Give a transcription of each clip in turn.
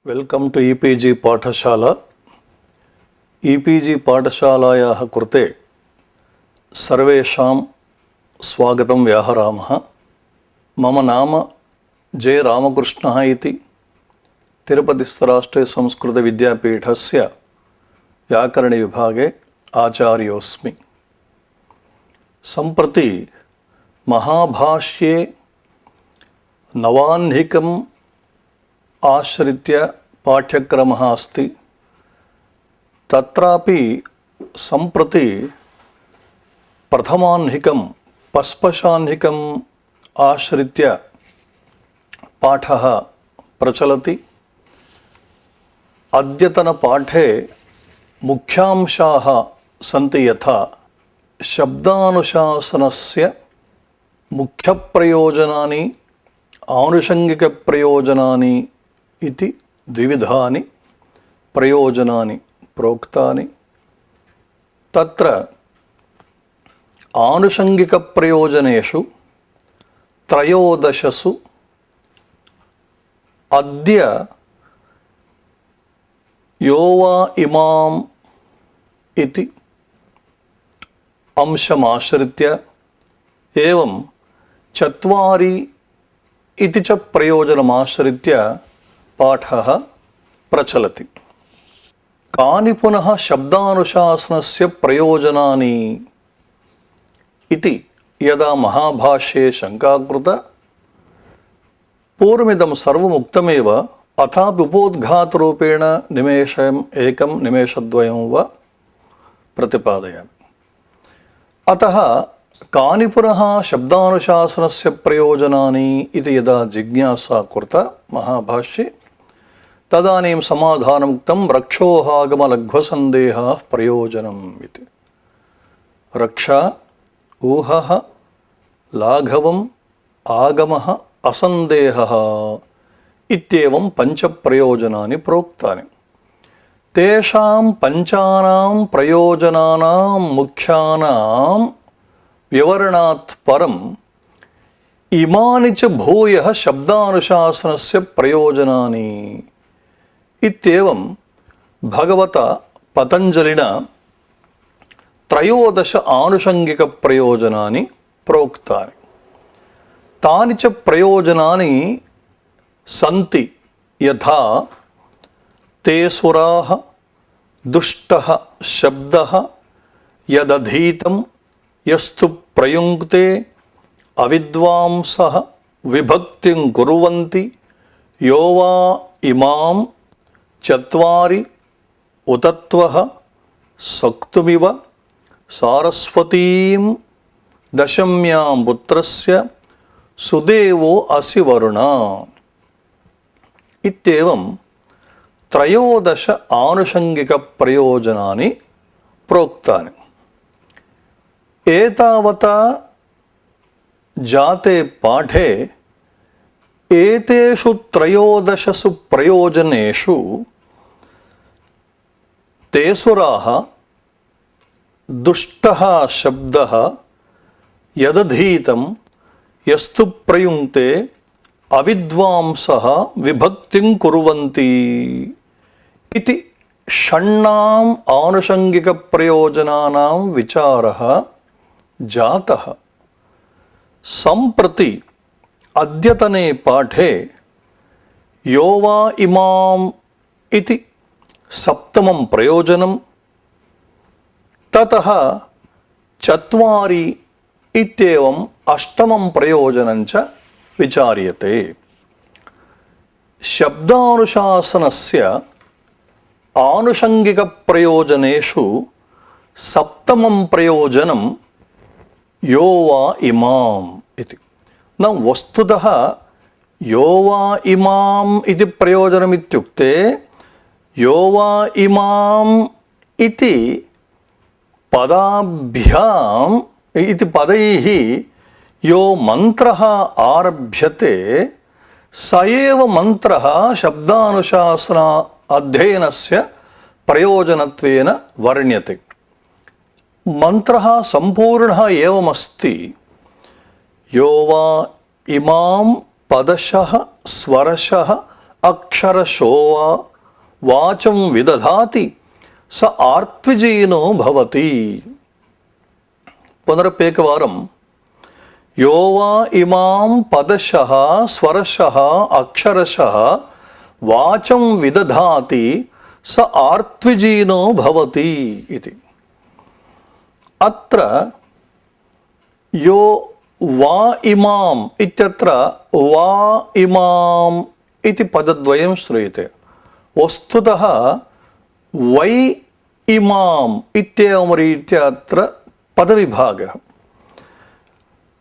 Welcome to e-PG पाठशाला। E-PG पाठशालायाः कृते सर्वेषां स्वागतं व्याहरामः। मम नाम जे रामकृष्णः इति तिरुपतिस्थराष्ट्रे संस्कृतविद्यापीठस्य व्याकरणविभागे आचार्योऽस्मि। सम्प्रति महाभाष्ये नवाह्निकम् आश्रित्य पाठ्यक्रमः अस्ति। तत्रापि सम्प्रति प्रथमाह्निकं पस्पशाह्निकम् आश्रित्य पाठः प्रचलति। अद्यतनपाठे मुख्यांशाः सन्ति यथा शब्दानुशासनस्य मुख्यप्रयोजनानि आनुषङ्गिकप्रयोजनानि इति द्विविधानि प्रयोजनानि प्रोक्तानि। तत्र आनुषङ्गिकप्रयोजनेषु त्रयोदशसु अद्य यो वा इमाम् इति अंशमाश्रित्य एवं चत्वारि इति च प्रयोजनमाश्रित्य पाठः प्रचलति। कानि पुनः शब्दानुशासनस्य प्रयोजनानि इति यदा महाभाष्ये शङ्का कृता, पूर्वमिदं सर्वमुक्तमेव, अथापि उपोद्घातरूपेण निमेषम् एकं निमेषद्वयं वा प्रतिपादयामि। अतः कानि पुनः शब्दानुशासनस्य प्रयोजनानि इति यदा जिज्ञासा कृता महाभाष्ये, तदानीं समाधानमुक्तं रक्षोहागमलघ्वसन्देहः प्रयोजनम् इति। रक्षा, ऊहः, लाघवम्, आगमः, असन्देहः इत्येवं पञ्चप्रयोजनानि प्रोक्तानि। तेषां पञ्चानां प्रयोजनानां मुख्यानां विवरणात् परम् इमानि च भूयः शब्दानुशासनस्य प्रयोजनानि इत्येवं भगवता पतञ्जलिना त्रयोदश आनुषङ्गिकप्रयोजनानि प्रोक्तानि। तानि च प्रयोजनानि सन्ति यथा ते सुराः, दुष्टः शब्दः, यदधीतं यस्तु प्रयुङ्क्ते, अविद्वांसः विभक्तिं कुर्वन्ति, यो वा इमां चत्वारि उतत्वः सक्तुमिव, सारस्वतीं दशम्यां पुत्रस्य सुदेवो असि वरुणा इत्येवं त्रयोदश आनुषङ्गिकप्रयोजनानि प्रोक्तानि। एतावता जाते पाठे एतेषु त्रयोदशसु प्रयोजनेषु तेसुराः, दुष्टः शब्दः, यदधीतं यस्तु प्रयुङ्क्ते, अविद्वांसः विभक्तिं कुर्वन्ति इति षण्णाम् आनुषङ्गिकप्रयोजनानां विचारः जातः। सम्प्रति अद्यतने पाठे यो वा इमाम् इति सप्तमं प्रयोजनं, ततः चत्वारि इत्येवम् अष्टमं प्रयोजनं च विचार्यते। शब्दानुशासनस्य आनुषङ्गिकप्रयोजनेषु सप्तमं प्रयोजनं यो वा इमाम् इति। न वस्तुतः यो वा इमाम् इति प्रयोजनमित्युक्ते यो वा इमाम् इति पदाभ्याम् इति पदैः यो मन्त्रः आरभ्यते स एव मन्त्रः शब्दानुशासन अध्ययनस्य प्रयोजनत्वेन वर्ण्यते। मन्त्रः सम्पूर्णः एवमस्ति, यो वा इमां पदशः स्वरशः अक्षरशो वा वाचं विदधाति स आर्त्विजीनो भवति। पुनरप्येकवारं यो वा इमां पदशः स्वरशः अक्षरशः वाचं विदधाति स आर्त्विजीनो भवति इति। अत्र यो वा इमाम् इत्यत्र वा इमाम् इति पदद्वयं श्रूयते। वस्तुतः वै इमाम् इत्येवं रीत्या अत्र पदविभागः।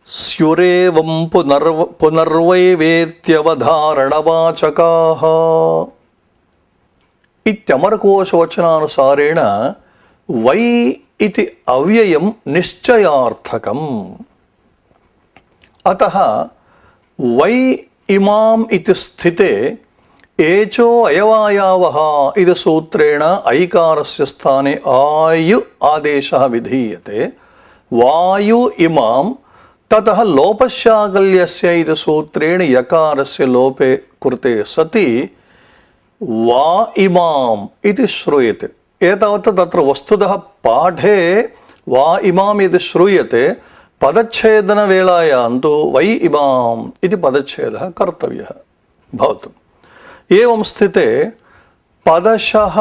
स्युरेवं पुनर्वैवेत्यवधारणवाचकाः इत्यमरकोशवचनानुसारेण वै इति अव्ययं निश्चयार्थकम्। अतः वै इमाम् इति स्थिते एचो अयवायावः इति सूत्रेण ऐकारस्य स्थाने आयु आदेशः विधीयते। वायु इमां ततः लोपशाकल्यस्य इति सूत्रेण यकारस्य लोपे कृते सति वा इमाम् इति श्रूयते। एतावत् तत्र वस्तुतः पाठे वा इमाम् इति श्रूयते, पदच्छेदनवेलायां तु वै इमाम् इति पदच्छेदः कर्तव्यः भवतु। एवं स्थिते पदशः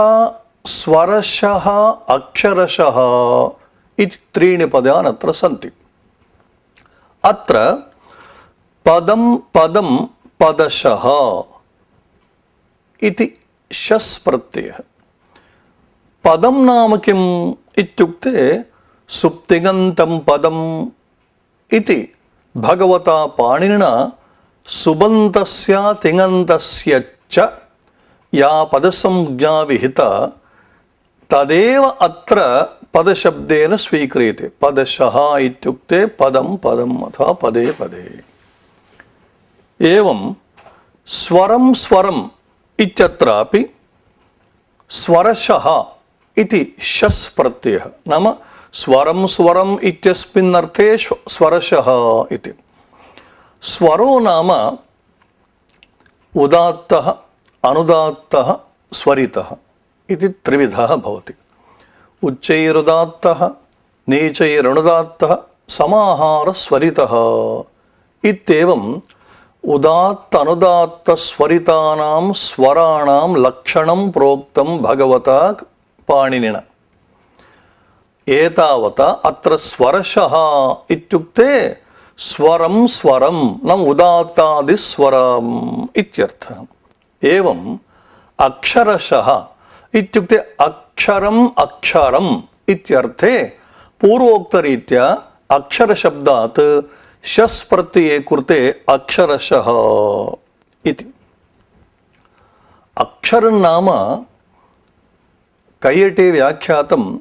स्वरशः अक्षरशः इति त्रीणि पदानि अत्र सन्ति। अत्र पदं पदं पदशः इति शस् प्रत्ययः। पदं नाम किम् इत्युक्ते सुप्तिङन्तं पदम् इति भगवता पाणिनिना सुबन्तस्य तिङन्तस्य च या पदसंज्ञा विहिता तदेव अत्र पदशब्देन स्वीक्रियते। पदशः इत्युक्ते पदं पदम् अथवा पदे पदे। एवं स्वरं स्वरम् इत्यत्रापि स्वरशः इति शस् प्रत्ययः, नाम स्वरं स्वरम् इत्यस्मिन् अर्थे स्वरशः इति। स्वरो नाम उदात्तः अनुदात्तः स्वरितः इति त्रिविधः भवति। उच्चैरुदात्तः नीचैरनुदात्तः समाहारस्वरितः इत्येवम् उदात्त अनुदात्त स्वरितानां स्वराणां लक्षणं प्रोक्तं भगवता पाणिनिना। एतावता अत्र स्वरशः इत्युक्ते स्वरं स्वरं न उदात्तादिस्वरम् इत्यर्थः। एवम् अक्षरशः इत्युक्ते अक्षरम् अक्षरम् इत्यर्थे पूर्वोक्तरीत्या अक्षरशब्दात् शस् प्रत्यये कृते अक्षरशः इति। अक्षरं नाम कैयटे व्याख्यातं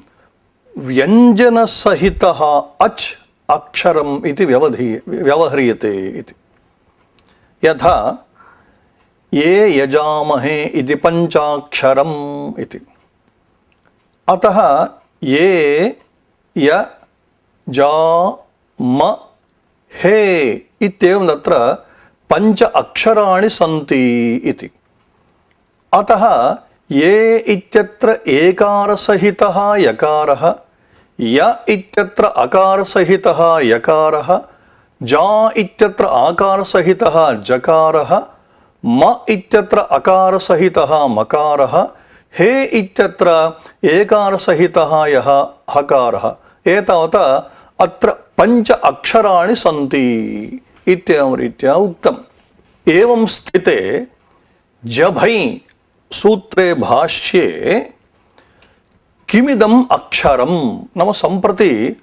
व्यञ्जनसहितः अच् अक्षरम् इति व्यवह्रियते इति। यथा ये यजामहे इति पञ्चाक्षरम् इति। अतः ये य जा म हे इत्येवं तत्र पञ्च अक्षराणि सन्ति इति। अतः ये इत्यत्र एकारसहितः यकारः, य इत्यत्र अकारसहितः यकारः, जा इत्यत्र आकारसहितः जकारः, म इत्यत्र अकारसहितः मकारः, हे इत्यत्र एकारसहितः यः हकारः। एतावता अत्र पञ्च अक्षराणि सन्ति इत्येवं रीत्या उक्तम्। एवं स्थिते जभै सूत्रे भाष्ये किमिदम् अक्षरं नाम सम्प्रति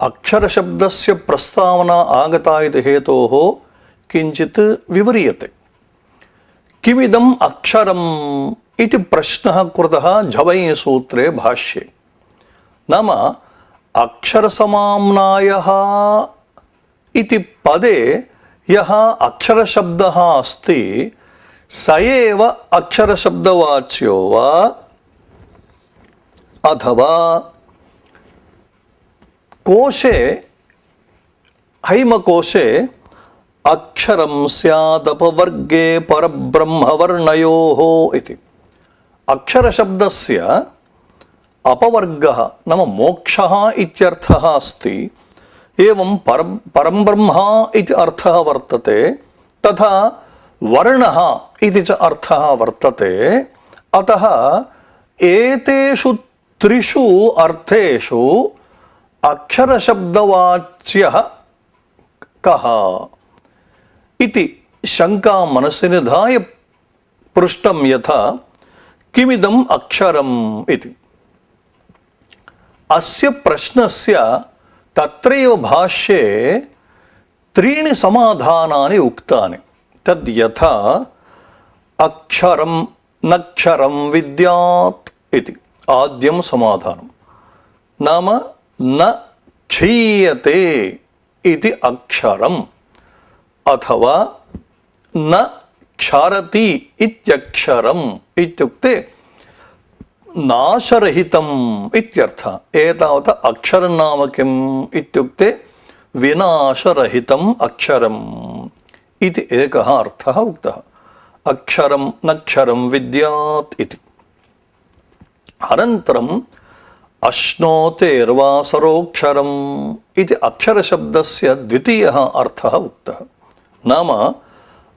अक्षरशब्दस्य प्रस्तावना आगता इति हेतोः किञ्चित् विव्रियते। किमिदम् अक्षरम् इति प्रश्नः कृतः झवै सूत्रे भाष्ये। नाम अक्षरसमाम्नायः इति पदे यः अक्षरशब्दः अस्ति स एव अक्षरशब्दवाच्यो वा अथवा कोशे हैमकोशे अक्षरं स्यादपवर्गे परब्रह्मवर्णयोः इति। अक्षरशब्दस्य अपवर्गः नाम मोक्षः इत्यर्थः अस्ति। एवं परं ब्रह्म इति अर्थः वर्तते, तथा वर्णः इति च अर्थः वर्तते। अतः एतेषु त्रिषु अर्थेषु अक्षरशब्दवाच्यः कः इति शङ्का मनसि निधाय पृष्टं यथा किमिदम् अक्षरम् इति। अस्य प्रश्नस्य तत्रैव भाष्ये त्रीणि समाधानानि उक्तानि। तद् यथा अक्षरं नक्षरं विद्यात् इति आद्यं समाधानं, नाम न क्षीयते इति अक्षरम्, अथवा न क्षरति इत्यक्षरम् इत्युक्ते नाशरहितम् इत्यर्थः। एतावता अक्षरं नाम किम् इत्युक्ते विनाशरहितम् अक्षरम् इति एकः अर्थः उक्तः। अक्षरं नक्षरं विद्यात् इति। अनन्तरम् अश्नोतेर्वा सरोक्षरम् इति अक्षरशब्दस्य द्वितीयः अर्थः उक्तः। नाम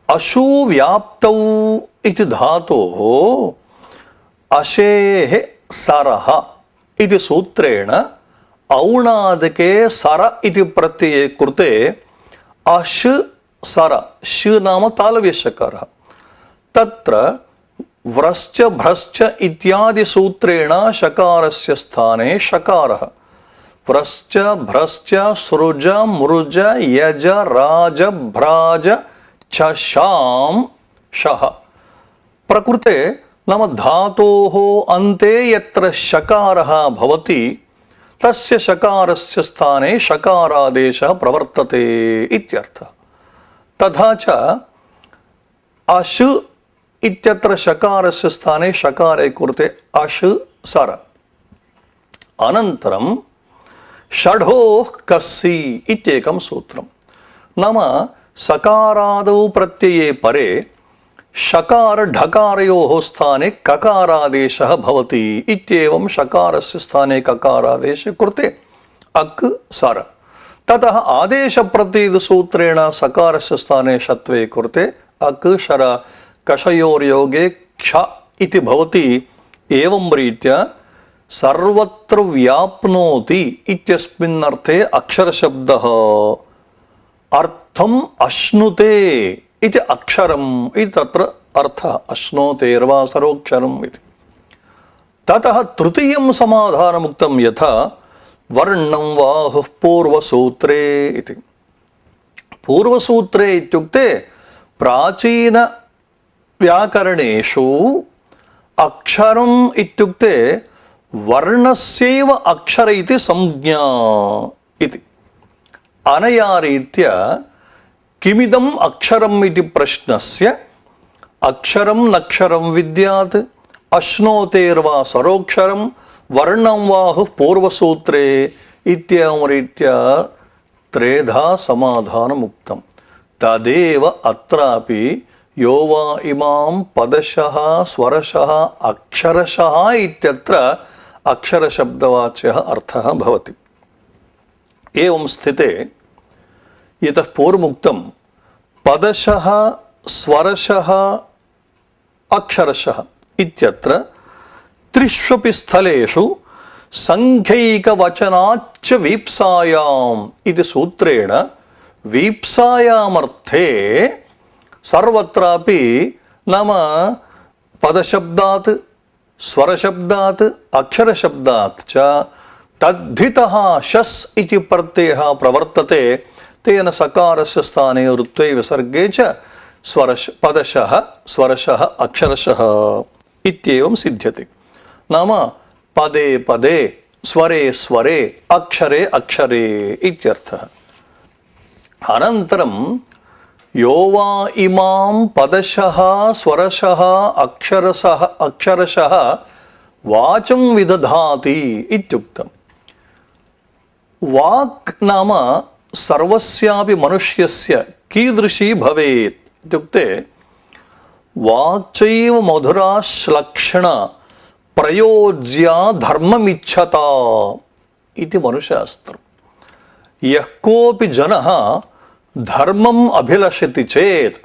अशुव्याप्तौ इति धातोः अशेः सरः इति सूत्रेण औणादिके सर इति प्रत्यये कृते अश् सर, श नाम तालव्यषकारः, तत्र व्रश्च भ्रश्च इत्यादि सूत्रेण शकारस्य स्थाने शकारः। व्रश्च भ्रश्च सृज मृज यज राज भ्राज छशां शः। प्रकृते नाम धातोः अन्ते यत्र शकारः भवति तस्य शकारस्य स्थाने शकारादेशः प्रवर्तते इत्यर्थः। तथा च अश् इत्यत्र शकारस्य स्थाने शकारे कृते अश् सर। अनन्तरं षढोः कस्सि इत्येकं सूत्रं। नाम सकारादौ प्रत्यये परे शकार ढकारयोः स्थाने ककारादेशः भवति इत्येवं शकारस्य स्थाने ककारादेशे कृते अक् सर। ततः आदेशप्रतीतसूत्रेण सकारस्य स्थाने षत्वे कृते अक् शर कषयोर्योगे क्ष इति भवति। एवं रीत्या सर्वत्र व्याप्नोति इत्यस्मिन्नर्थे अक्षरशब्दः अर्थम् अश्नुते इति अक्षरम् इति तत्र अर्थः। अश्नोतेर्वा सरोक्षरम् इति। ततः तृतीयं समाधानमुक्तं यथा वर्णं वाहुः पूर्वसूत्रे इति। पूर्वसूत्रे इत्युक्ते प्राचीन व्याकरणेषु अक्षरम् इत्युक्ते वर्णस्यैव अक्षर इति संज्ञा इति। अनया रीत्या किमिदम् अक्षरम् इति प्रश्नस्य अक्षरं नक्षरं विद्यात्, अश्नोतेर्वा सरोक्षरं, वर्णं वाहुः पूर्वसूत्रे इत्येवं रीत्या त्रेधा समाधानमुक्तं। तदेव अत्रापि यो वा इमां पदशः स्वरशः अक्षरशः इत्यत्र अक्षरशब्दवाच्यः अर्थः भवति। एवं स्थिते यतः पूर्वमुक्तं पदशः स्वरशः अक्षरशः इत्यत्र त्रिष्वपि स्थलेषु संख्यैकवचनाच्च वीप्सायाम् इति सूत्रेण वीप्सायामर्थे सर्वत्रापि नाम पदशब्दात् स्वरशब्दात् अक्षरशब्दात् च तद्धितः शस् इति प्रत्ययः प्रवर्तते। तेन सकारस्य स्थाने ऋत्वे विसर्गे च पदशः स्वरशः अक्षरशः इत्येवं सिद्ध्यति। नाम पदे पदे स्वरे स्वरे अक्षरे अक्षरे इत्यर्थः। अनन्तरं यो वा इमां पदशः स्वरशः अक्षरशः वाचं विदधाति इत्युक्तम्। वाक् नाम सर्वस्यापि मनुष्यस्य कीदृशी भवेत् इत्युक्ते वाक्चैव मधुरा श्लक्षणा प्रयोज्या धर्ममिच्छता इति मनुशास्त्रम्। यः कोऽपि जनः धर्मम् अभिलषति चेत्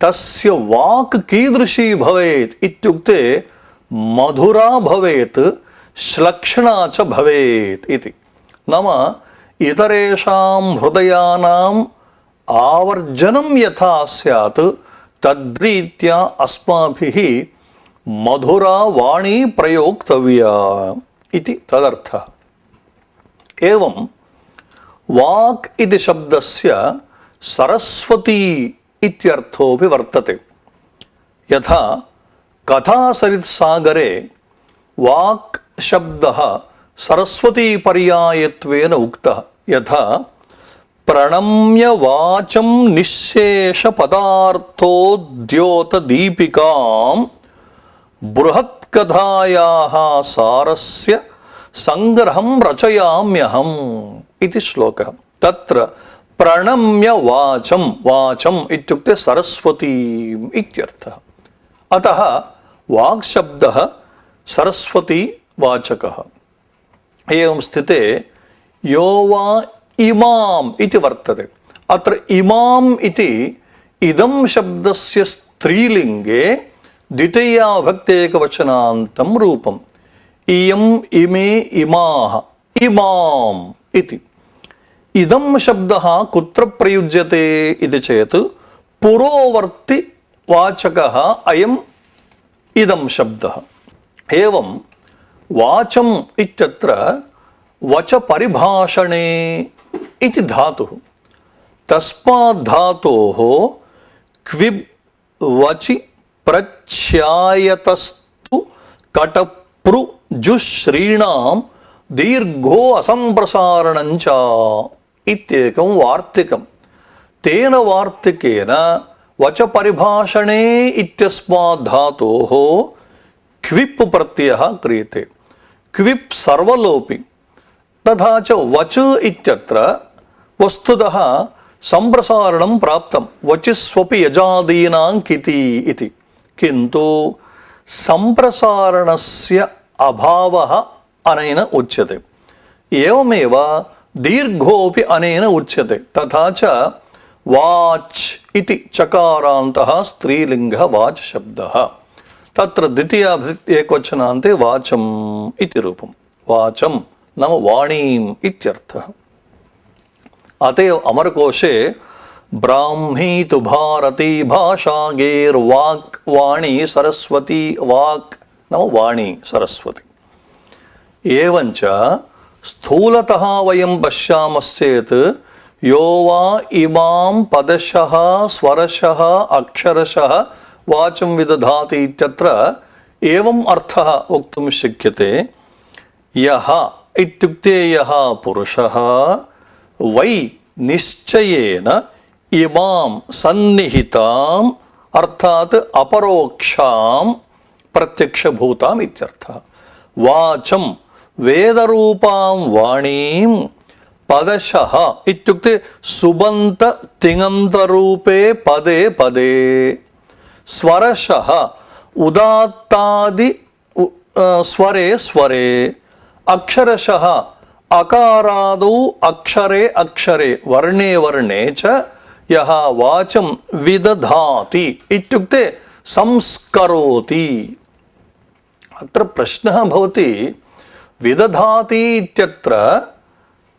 तस्य वाक् कीदृशी भवेत् इत्युक्ते मधुरा भवेत्, श्लक्षणा च भवेत् इति। नाम इतरेषां हृदयानाम् आवर्जनं यथा स्यात् तद्रीत्या अस्माभिः मधुरा वाणी प्रयोक्तव्या इति तदर्थः। एवं वाक् इति शब्दस्य सरस्वती इत्यर्थोऽपि वर्तते। यथा कथासरित्सागरे वाक् शब्दः सरस्वतीपर्यायत्वेन उक्तः। यथा प्रणम्य वाचं निःशेष पदार्थोद्योतदीपिकां बृहत्कथायाः सारस्य संग्रहं रचयाम्यहम् इति श्लोकः। तत्र प्रणम्य वाचं, वाचम् इत्युक्ते सरस्वतीम् इत्यर्थः। अतः वाक् शब्दः सरस्वती वाचकः। एवं स्थिते यो वा इमाम् इति वर्तते। अत्र इमाम् इति इदं शब्दस्य स्त्रीलिङ्गे द्वितीया विभक्ति एकवचनान्तं रूपम्। इयम् इमे इमाः इमाम् इति। इदं शब्दः कुत्र प्रयुज्यते इति चेत् पुरोवर्ति वाचकः अयम् इदं शब्दः। एवं वाचम् इत्यत्र वच परिभाषणे इति धातुः। तस्मात् धातोः क्विब् वचि प्रच्छायतस्तु कटप्रू जुश्रीणां दीर्घो असंप्रसारणं च इत्येकं वार्तिकं। तेन वार्तिकेन वच परिभाषणे इत्यस्मात् धातोः क्विप् प्रत्ययः क्रियते। क्विप् सर्वलोपि। तथा च वच इत्यत्र वस्तुतः संप्रसारणं प्राप्तं। वचिस्वपि यजादीनां किति इति। किन्तु संप्रसारणस्य अभावः अनेन उच्यते। एवमेव दीर्घोऽपि अनेन उच्यते। तथा च वाच् इति चकारान्तः स्त्रीलिङ्गः वाच् शब्दः। तत्र द्वितीया विभक्ति एकवचनान्ते वाचम् इति रूपं। वाचं नाम वाणीम् इत्यर्थः। अतएव अमरकोशे ब्राह्मी तु भारती भाषा गेर्वाक् वाणी सरस्वती, वाक् नाम वाणी सरस्वती। एवञ्च स्थूलतः वयं पश्यामश्चेत् यो वा इमां पदशः स्वरशः अक्षरशः वाचं विदधाति इत्यत्र एवम् अर्थः वक्तुं शक्यते। यः इत्युक्ते यः पुरुषः वै निश्चयेन इमां सन्निहिताम् अर्थात् अपरोक्षां प्रत्यक्षभूताम् इत्यर्थः। वाचं वेदरूपां वाणीं पदशः इत्युक्ते सुबन्त तिङन्तरूपे पदे पदे। स्वरशः उदात्तादि स्वरे स्वरे। अक्षरशः अकारादौ अक्षरे अक्षरे वर्णे वर्णे च यः वाचं विदधाति इत्युक्ते संस्करोति। अत्र प्रश्नः भवति विदधाति इत्यत्र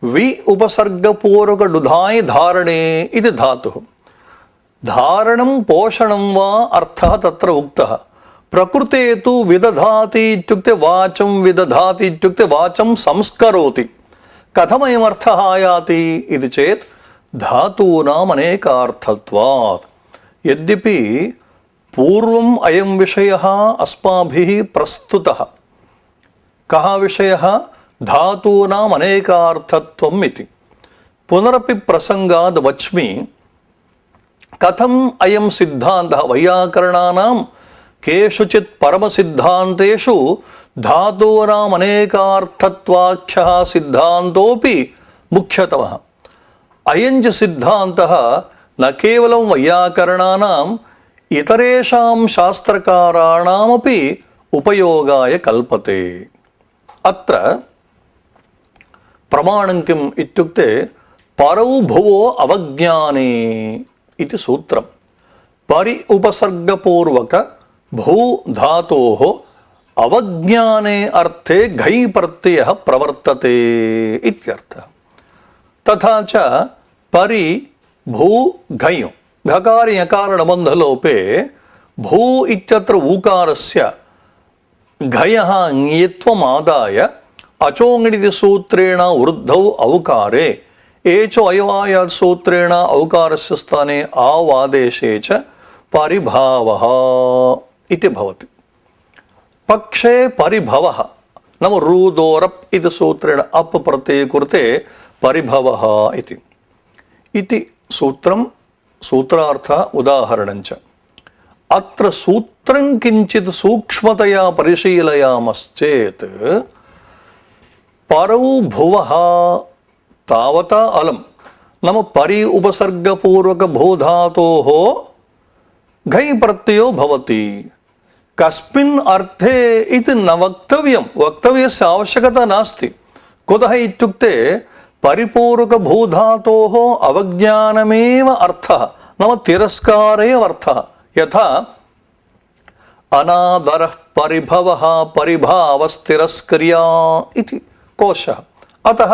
वि उपसर्गपूर्वक डुधायि धारणे इति धातुः। धारणं पोषणं वा अर्थः तत्र उक्तः। प्रकृते तु विदधाति इत्युक्ते वाचं विदधाति इत्युक्ते वाचं संस्करोति। कथमयमर्थः आयाति इति चेत् धातूनाम् अनेकार्थत्वात्। यद्यपि पूर्वम् अयं विषयः अस्माभिः प्रस्तुतः। कः विषयः? धातूनाम् अनेकार्थत्वम् इति। पुनरपि प्रसङ्गाद् वच्मि। कथम् अयं सिद्धान्तः वैयाकरणानां केषुचित् परमसिद्धान्तेषु धातूनाम् अनेकार्थत्वाख्यः सिद्धान्तोऽपि मुख्यतमः। अयं च सिद्धान्तः न केवलं वैयाकरणानाम् इतरेषां शास्त्रकाराणामपि उपयोगाय कल्पते। अत्र प्रमाणं किम् इत्युक्ते परौ भुवो अवज्ञाने इति सूत्रम्। परि उपसर्गपूर्वक भू धातोः अवज्ञाने अर्थे घै प्रत्ययः प्रवर्तते इत्यर्थः। तथा च परि भू घञ घकार यकारणबन्धलोपे भू इत्यत्र ऊकारस्य घयः ङित्वमादाय अचोङिति सूत्रेण वृद्धौ औकारे एच अयवायात् सूत्रेण औकारस्य स्थाने आवादेशे च परिभावः इति भवति। पक्षे परिभवः नाम रूदोरप् इति सूत्रेण अप् प्रत्यये कृते परिभवः इति सूत्रं सूत्रार्थः उदाहरणञ्च। अत्र सूत्रं किञ्चित् सूक्ष्मतया परिशीलयामश्चेत् परौ भुवः तावता अलं नाम परि उपसर्गपूर्वक भूधातोः घै प्रत्ययो भवति। कस्मिन् अर्थे इति न वक्तव्यं, वक्तव्यस्य आवश्यकता नास्ति। कुतः इत्युक्ते परिपूरक भूधातोः अवज्ञानमेव अर्थः नाम तिरस्कारेव अर्थः। यथा अनादरः परिभवः परिभावस्तिरस्क्रिया इति कोशः। अतः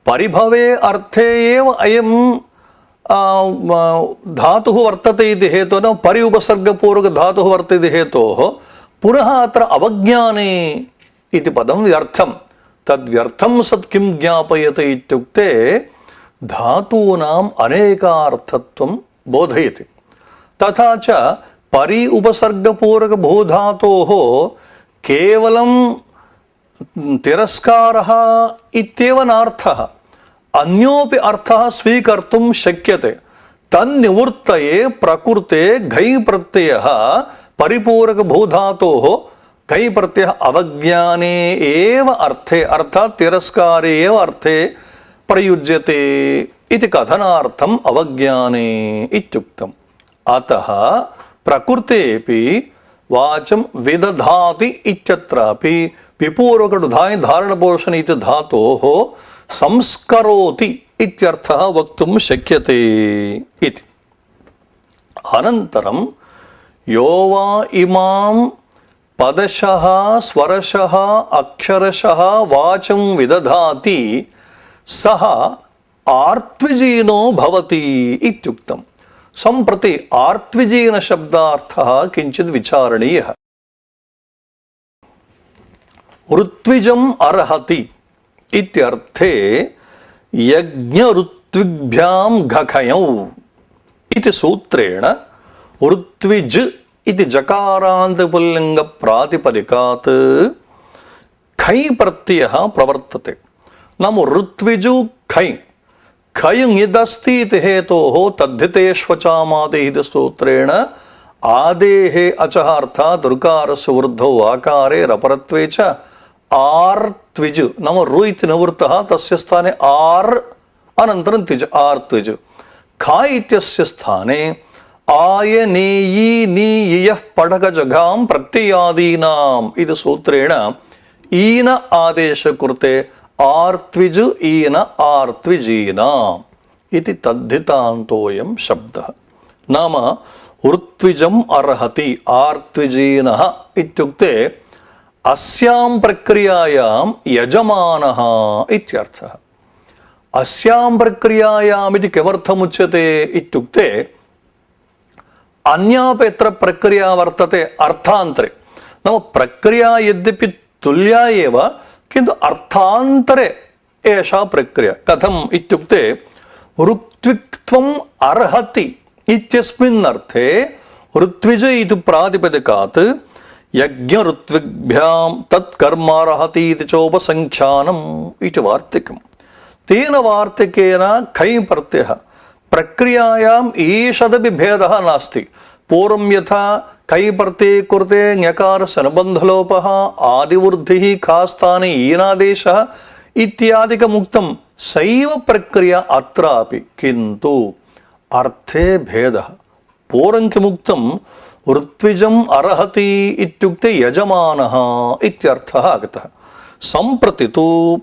परिभवे अर्थे एव अयं धातुः वर्तते इति हेतोः परि उपसर्गपूर्वक धातुः वर्तते हेतोः पुनः अत्र अवज्ञाने इति पदं व्यर्थं। तद्व्यर्थं सत् किं ज्ञापयति इत्युक्ते धातूनाम् अनेकार्थत्वं बोधयति। तथा च परि उपसर्गपूर्वक भूधातोः केवलं तिरस्कारः इत्येव नार्थः, अन्योपि अर्थः स्वीकर्तुं शक्यते। तन्निवृत्तये प्रकृते घै प्रत्ययः परिपूरक भूधातोः घै प्रत्ययः अवज्ञाने एव अर्थे अर्थात् तिरस्कारे एव अर्थे प्रयुज्यते इति कथनार्थम् अवज्ञाने इत्युक्तम्। अतः प्रकृतेऽपि वाचं विदधाति इत्यत्रापि विपूर्वकढुधाय धारणपोषण इति धातोः संस्करोति इत्यर्थः वक्तुं शक्यते इति। अनन्तरं यो वा इमां पदशः स्वरशः अक्षरशः वाचं विदधाति सः आर्त्विजीनो भवति इत्युक्तम्। सम्प्रति आर्त्विजीन शब्दार्थः किञ्चित् विचारणीयः। ऋत्विजम् अर्हति इत्यर्थे यज्ञऋत्विग्भ्यां घखयौ इति सूत्रेण ऋत्विज इति जकारान्तपुल्लिङ्ग प्रातिपदिकात् खै प्रत्ययः प्रवर्तते। नाम ऋत्विजु खै खै ङिदस्ति इति हेतोः तद्धितेष्वचामादेः इति सूत्रेण आदेः अचः अर्थात् ऋकारस्य वृद्धौ आकारे रपरत्वे च आर्त्विज नाम रु इति निवृत्तः तस्य स्थाने आर् अनन्तरं त्विज आर्त्विज। खा इत्यस्य स्थाने आय नेयी नीयः पडगजघां प्रत्ययादीनाम् इति सूत्रेण ईन आदेश कृते आर्त्विज ईन आर्त्विजीनाम् इति तद्धितान्तोऽयं शब्दः। नाम ऋत्विजम् अर्हति आर्त्विजीनः इत्युक्ते अस्यां प्रक्रियायां यजमानः इत्यर्थः। अस्यां प्रक्रियायाम् इति किमर्थमुच्यते इत्युक्ते अन्यापि यत्र प्रक्रिया वर्तते अर्थान्तरे नाम प्रक्रिया यद्यपि तुल्या एव किन्तु अर्थान्तरे एषा प्रक्रिया। कथम् इत्युक्ते ऋत्विक्त्वम् अर्हति इत्यस्मिन् अर्थे ऋत्विज इति प्रातिपदिकात् यज्ञ ऋत्विग्भ्यां तत्कर्मार्हति इति चोपसङ्ख्यानम् इति वार्तिकम्। तेन वार्तिकेन खै प्रत्ययः प्रक्रियायाम् ईषदपि भेदः नास्ति। पूर्वं यथा खै प्रत्यये कृते ञकारस्य अनुबन्धलोपः आदिवृद्धिः खास्थाने ईनादेशः इत्यादिकमुक्तं सैव प्रक्रिया अत्रापि, किन्तु अर्थे भेदः पूर्वं किमुक्तं ऋत्विजम् अर्हति इत्युक्ते यजमानः इत्यर्थः आगतः सम्प्रति तु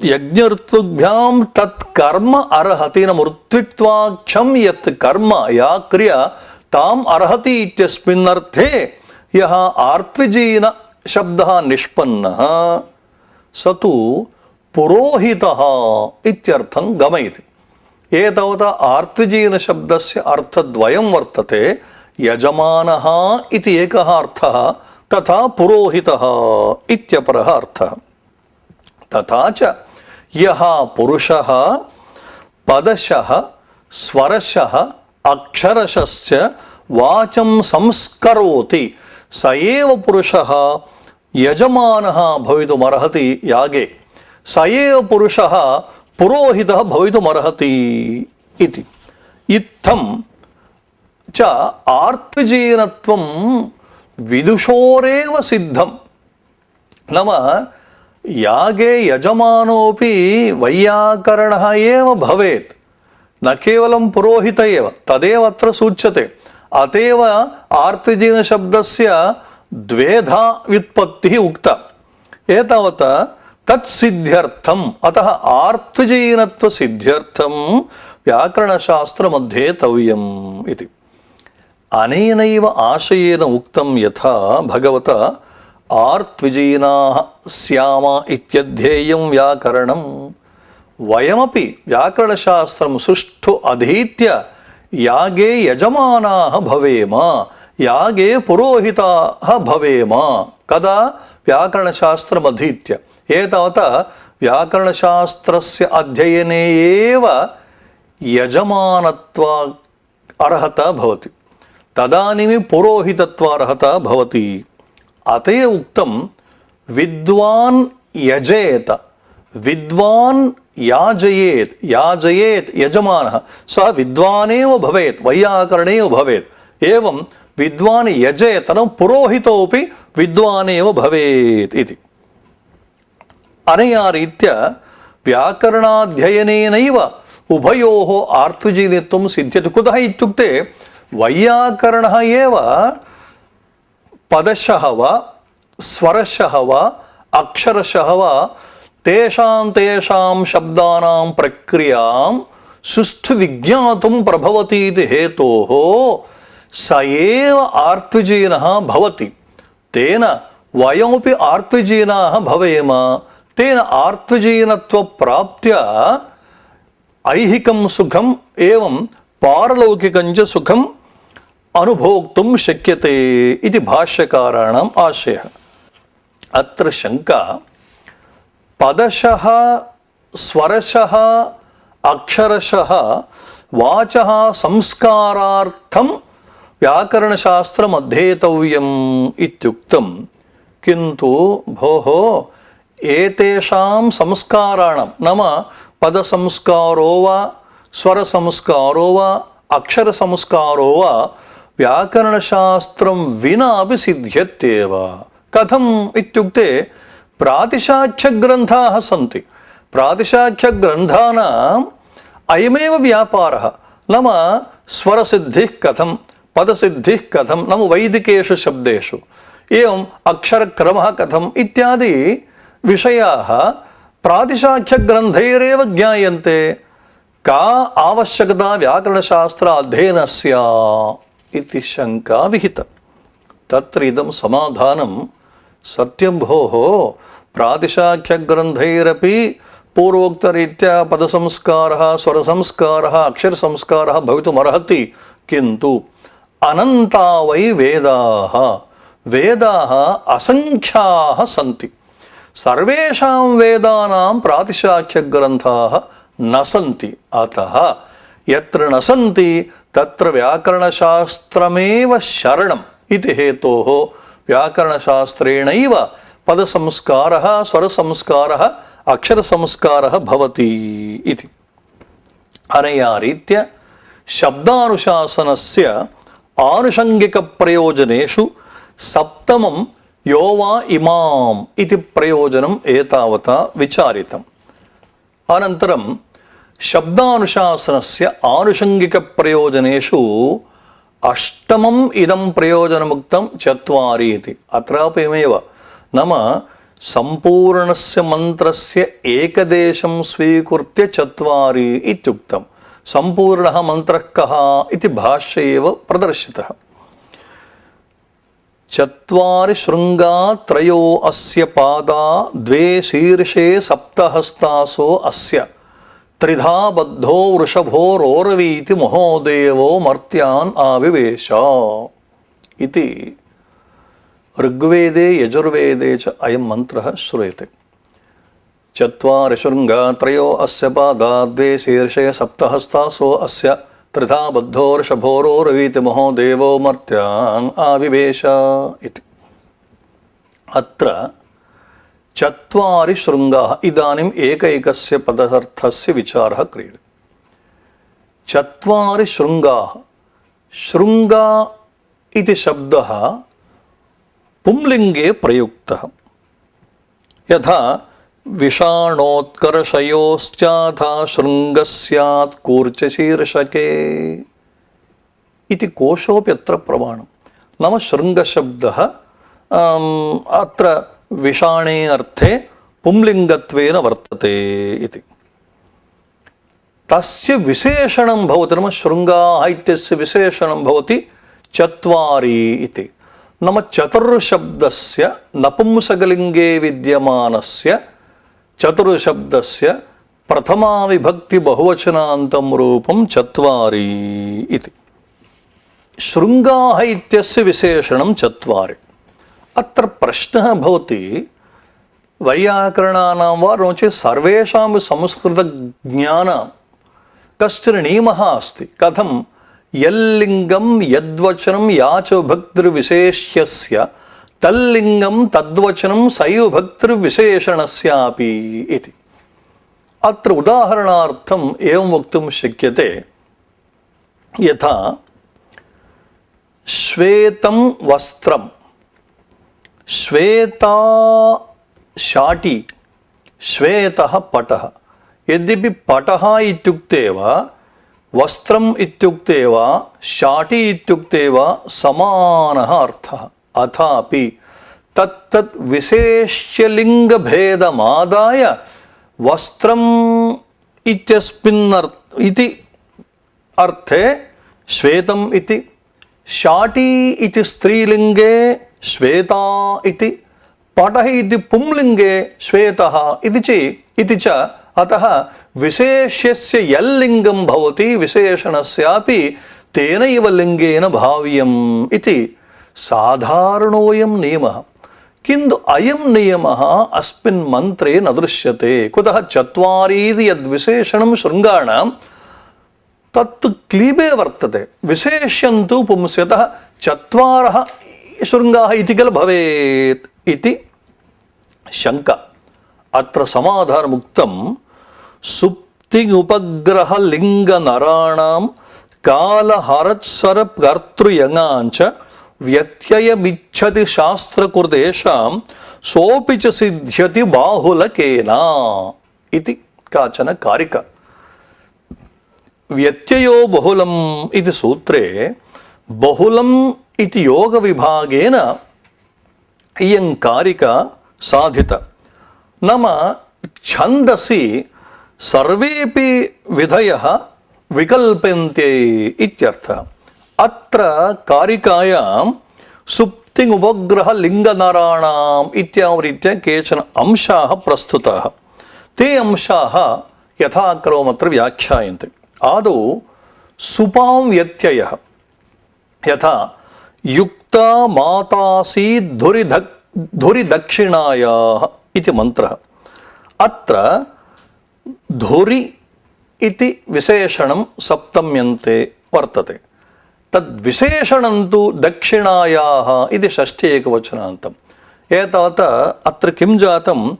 यज्ञऋत्विभ्यां तत् कर्म अर्हति न ऋत्विक्त्वाख्यं यत् कर्म या क्रिया ताम् अर्हति इत्यस्मिन् अर्थे यः आर्त्विजीन शब्दः निष्पन्नः स तु पुरोहितः इत्यर्थं गमयति। एतावता आर्त्विजीन शब्दस्य अर्थद्वयं वर्तते यजमानः इति एकः अर्थः तथा पुरोहितः इत्यपरः अर्थः। तथा च यः पुरुषः पदशः स्वरशः अक्षरशश्च वाचं संस्करोति स एव पुरुषः यजमानः भवितुमर्हति यागे स एव पुरुषः पुरोहितः भवितुमर्हति इति। इत्थं च आर्त्विजीनत्वं विदुषोरेव सिद्धं। नाम यागे यजमानोऽपि वैयाकरणः एव भवेत् न केवलं पुरोहित एव तदेव अत्र सूच्यते। अतएव आर्त्विजीनशब्दस्य द्वेधा व्युत्पत्तिः उक्ता। एतावता तत्सिद्ध्यर्थम् अतः आर्त्विजीनत्वसिद्ध्यर्थं व्याकरणशास्त्रमध्ये तव्यम् इति। अनेनैव आशयेन उक्तं यथा भगवता आर्त्विजीनाः स्याम इत्यध्येयं व्याकरणं वयमपि व्याकरणशास्त्रं सुष्ठु अधीत्य यागे यजमानाः भवेम यागे पुरोहिताः भवेम। कदा? व्याकरणशास्त्रम् अधीत्य। एतावता व्याकरणशास्त्रस्य अध्ययने एव यजमानत्व अर्हता भवति तदानीं पुरोहितत्वार्हता भवति। अतः उक्तं विद्वान् यजेत विद्वान् याजयेत् याजयेत् यजमानः सः विद्वानेव भवेत् वैयाकरणेव भवेत्। एवं विद्वान् यजेत पुरोहितोऽपि विद्वानेव भवेत् इति। अनया रीत्या व्याकरणाध्ययनेनैव उभयोः आर्त्विजीनित्वं सिद्ध्यति। कुतः इत्युक्ते वैयाकरणः एव पदशः वा स्वरशः वा अक्षरशः वा तेषां शब्दानां प्रक्रियां सुष्ठु विज्ञातुं प्रभवति इति हेतोः स एव आर्त्विजीनः भवति। तेन वयमपि आर्त्विजीनाः भवेम। तेन आर्त्विजीनत्वप्राप्त्या ऐहिकं सुखम् एवं पारलौकिकं च सुखम् अनुभोक्तुं शक्यते इति भाष्यकाराणाम् आशयः। अत्र शङ्का पदशः स्वरशः अक्षरशः वाचः संस्कारार्थं व्याकरणशास्त्रम् अध्येतव्यम् इत्युक्तं। किन्तु भोः एतेषां संस्काराणां नाम पदसंस्कारो वा स्वरसंस्कारो वा अक्षरसंस्कारो वा व्याकरणशास्त्रं विना अपि सिद्ध्यत्येव। कथम् इत्युक्ते प्रातिशाख्यग्रन्थाः सन्ति। प्रातिशाख्यग्रन्थानाम् अयमेव व्यापारः। नाम स्वरसिद्धिः कथं पदसिद्धिः कथं नाम वैदिकेषु शब्देषु एवम् अक्षरक्रमः कथम् इत्यादि विषयाः प्रातिशाख्यग्रन्थैरेव ज्ञायन्ते। का आवश्यकता व्याकरणशास्त्र अध्ययनस्य इति शङ्का विहिता। तत्र इदं समाधानं सत्यं भोः प्रातिशाख्यग्रन्थैरपि पूर्वोक्तरीत्या पदसंस्कारः स्वरसंस्कारः अक्षरसंस्कारः भवितुमर्हति। किन्तु अनन्ता वै वेदाः वेदाः असङ्ख्याः सन्ति। सर्वेषां वेदानां प्रातिशाख्यग्रन्थाः न सन्ति। अतः यत्र न सन्ति तत्र व्याकरणशास्त्रमेव शरणम् इति हेतोः व्याकरणशास्त्रेणैव पदसंस्कारः स्वरसंस्कारः अक्षरसंस्कारः भवति इति। अनया रीत्या शब्दानुशासनस्य आनुषङ्गिकप्रयोजनेषु सप्तमं यो वा इमाम् इति प्रयोजनम् एतावता विचारितम्। अनन्तरं शब्दानुशासनस्य आनुषङ्गिकप्रयोजनेषु अष्टमम् इदं प्रयोजनमुक्तं चत्वारि इति। अत्रापि एवमेव नाम सम्पूर्णस्य मन्त्रस्य एकदेशं स्वीकृत्य चत्वारि इत्युक्तं। सम्पूर्णः मन्त्रः कः इति भाष्ये एव प्रदर्शितः। चत्वारि शृङ्गा त्रयो अस्य पादा द्वे शीर्षे सप्तहस्तासो अस्य त्रिधा बद्धो वृषभोरोरवीति महोदेवो मर्त्यान् आविवेश इति ऋग्वेदे यजुर्वेदे च अयं मन्त्रः श्रूयते। चत्वारि शृङ्गा त्रयो अस्य पादा द्वे शीर्षे सप्तहस्तासो अस्य त्रिधा बद्धो वृषभोरोरवीति महोदेवो मर्त्यान् आविवेश इति। अत्र चत्वारि शृङ्गाः इदानीम् एकैकस्य पदार्थस्य विचारः क्रियते। चत्वारि शृङ्गाः, शृङ्गा इति शब्दः पुंलिङ्गे प्रयुक्तः। यथा विषाणोत्कर्षयोश्चाथा शृङ्गः स्यात् कूर्चशीर्षके इति कोशोऽप्यत्र प्रमाणं। नाम शृङ्गशब्दः अत्र विषाणे अर्थे पुंलिङ्गत्वेन वर्तते इति। तस्य विशेषणं भवति, नाम शृङ्गाः इत्यस्य विशेषणं भवति चत्वारि इति। नाम चतुर्शब्दस्य नपुंसकलिङ्गे विद्यमानस्य चतुर्शब्दस्य प्रथमा विभक्ति बहुवचनान्तं रूपं चत्वारि इति। शृङ्गाः इत्यस्य विशेषणं चत्वारि। अत्र प्रश्नः भवति, वैयाकरणानां वा नो चेत् सर्वेषां संस्कृतज्ञानां कश्चन नियमः अस्ति। कथं यल्लिङ्गं यद्वचनं या च विभक्तिर्विशेष्यस्य तल्लिङ्गं तद्वचनं सैव विभक्तिर्विशेषणस्यापि इति। अत्र उदाहरणार्थम् एवं वक्तुं शक्यते, यथा श्वेतं वस्त्रं, श्वेता शाटी, श्वेतः पटः। यद्यपि पटः इत्युक्ते वा वस्त्रम् इत्युक्ते वा शाटी इत्युक्ते वा समानः अर्थः, अथापि तत्तत् विशेष्यलिङ्गभेदमादाय वस्त्रम् इत्यस्मिन् इति अर्थे श्वेतम् इति, शाटी इति स्त्रीलिङ्गे श्वेता इति, पटः इति पुंलिङ्गे श्वेतः इति च अतः विशेष्यस्य यल्लिङ्गं भवति विशेषणस्यापि तेनैव लिङ्गेन भाव्यम् इति साधारणोऽयं नियमः। किन्तु अयं नियमः अस्मिन् मन्त्रे न दृश्यते। कुतः? चत्वारि इति यद्विशेषणं शृङ्गाणां तत्तु क्लीबे वर्तते, विशेष्यं तु पुंस्यतः चत्वारः शृङ्गाः इति किल भवेत् इति शङ्का। अत्र समाधानमुक्तं, सुप्तिमुपग्रहलिङ्गनराणां कालहरत्सरकर्तृयङाञ्च व्यत्ययमिच्छति शास्त्रकृतेषां सोऽपि च सिद्ध्यति बाहुलकेन इति काचन कारिका। व्यत्ययो बहुलम् इति सूत्रे बहुलम् इति योगविभागेन इयं कारिका साधिता। नाम छन्दसि सर्वेपि विधयः विकल्प्यन्ते इत्यर्थः। अत्र कारिकायां सुप्तिमुपग्रहलिङ्गनराणाम् इत्यावरीत्या केचन अंशाः प्रस्तुताः। ते अंशाः यथाक्रममत्र व्याख्यायन्ते। आदौ सुपां व्यत्ययः, यथा युक्ता मातासी धुरिदक्षिणायाः इति मन्त्रः। अत्र धुरि इति विशेषणं सप्तम्यन्ते वर्तते। तद्विशेषणं तु दक्षिणायाः इति षष्ठी एकवचनान्तम्। एतावत् अत्र किं जातं,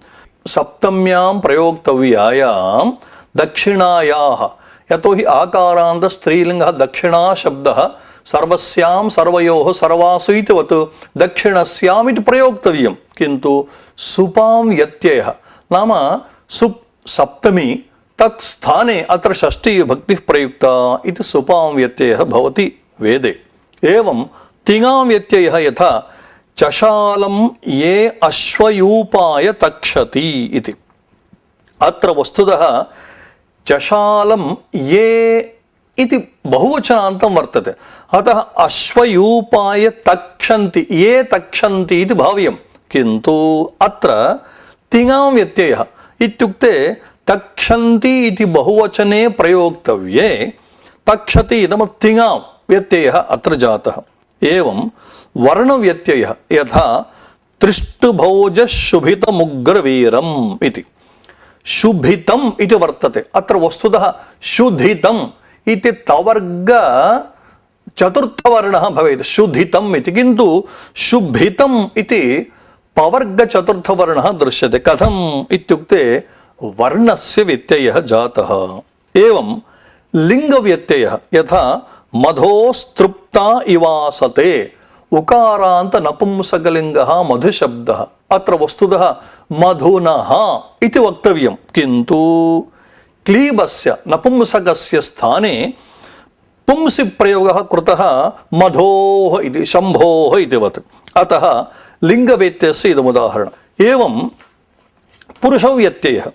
सप्तम्यां प्रयोक्तव्यायां दक्षिणायाः, यतोहि आकारान्त स्त्रीलिङ्गः दक्षिणा शब्दः सर्वस्यां सर्वयोः सर्वासु इतिवत् दक्षिणस्याम् इति प्रयोक्तव्यं। किन्तु सुपां व्यत्ययः नाम सुप् सप्तमी तत् स्थाने अत्र षष्ठी विभक्तिः प्रयुक्ता इति सुपां व्यत्ययः भवति वेदे। एवं तिङां व्यत्ययः यथा चशालं ये अश्वयूपाय तक्षति इति। अत्र वस्तुतः चशालं ये इति बहुवचनान्तं वर्तते, अतः अश्वयूपाय तक्षन्ति ये तक्षन्ति इति भाव्यं। किन्तु अत्र तिङां व्यत्ययः इत्युक्ते तक्षन्ति इति बहुवचने प्रयोक्तव्ये तक्षति नाम तिङां व्यत्ययः अत्र जातः। एवं वर्णव्यत्ययः यथा त्रिष्टुभौजशुभितमुग्रवीरम् इति। शुभितम् इति वर्तते, अत्र वस्तुतः शुधितम् इति तवर्ग चतुर्थवर्णः भवेत् शुधितम् इति, किन्तु शुभितम् इति पवर्ग चतुर्थवर्णः दृश्यते। कथम् इत्युक्ते वर्णस्य व्यत्ययः जातः। एवं लिङ्गव्यत्ययः यथा मधोस्तृप्ता इवासते उकारान्त नपुंसकलिङ्गः मधुशब्दः। अत्र वस्तुतः मधुनः इति वक्तव्यं, किन्तु क्लीबस्य नपुंसकस्य स्थाने पुंसि प्रयोगः कृतः मधोः इति शम्भोः इतिवत्। अतः लिङ्गव्यत्ययस्य इदमुदाहरणम्। एवं पुरुषव्यत्ययः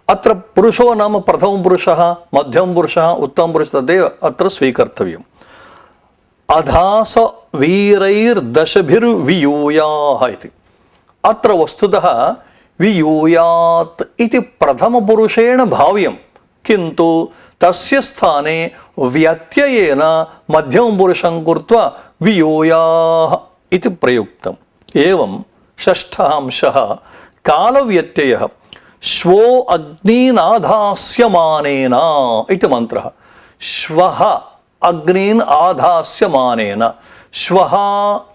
अत्र पुरुषो नाम प्रथमपुरुषः मध्यमपुरुषः उत्तमपुरुषः तदेव अत्र स्वीकर्तव्यम्। अधास वीरैर्दशभिर्वियूयाः इति। अत्र वस्तुतः वियूयात् इति प्रथमपुरुषेण भाव्यं, किन्तु तस्य स्थाने व्यत्ययेन मध्यमपुरुषं कृत्वा वियूयाः इति प्रयुक्तम्। एवं षष्ठः अंशः कालव्यत्ययः श्वो अग्नीनाधास्यमानेन इति मन्त्रः। श्वः अग्नीन् आधास्यमानेन, श्वः